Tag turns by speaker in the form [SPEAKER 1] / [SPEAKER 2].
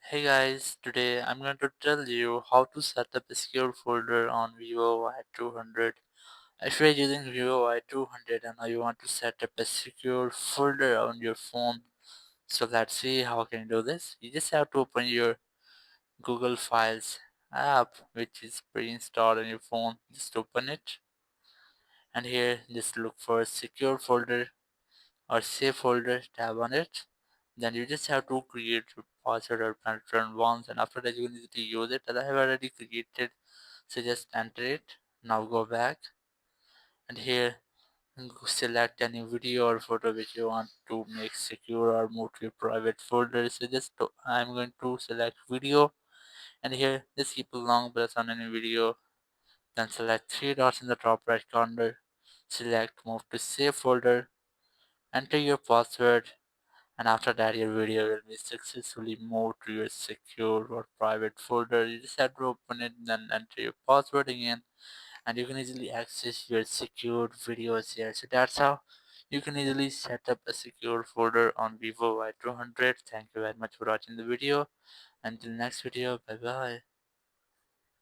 [SPEAKER 1] Hey guys, today I'm going to tell you how to set up a secure folder on Vivo Y200. If you're using Vivo Y200 and now you want to set up a secure folder on your phone, so let's see how can you do this. You just have to open your Google Files app, which is pre-installed on your phone. Just open it, and here just look for secure folder or save folder, tab on it. Then you just have to create your password or pattern once, and after that you can easily use it. As I have already created, so just enter it. Now go back, and here select any video or photo which you want to make secure or move to your private folder. So I'm going to select video, and here just keep a long press on any video. Then select three dots in the top right corner. Select move to save folder. Enter your password, and after that your video will be successfully moved to your secure or private folder. You just have to open it, then enter your password again, and you can easily access your secured videos here. So that's how you can easily set up a secure folder on Vivo Y200. Thank you very much for watching the video. Until next video, bye bye.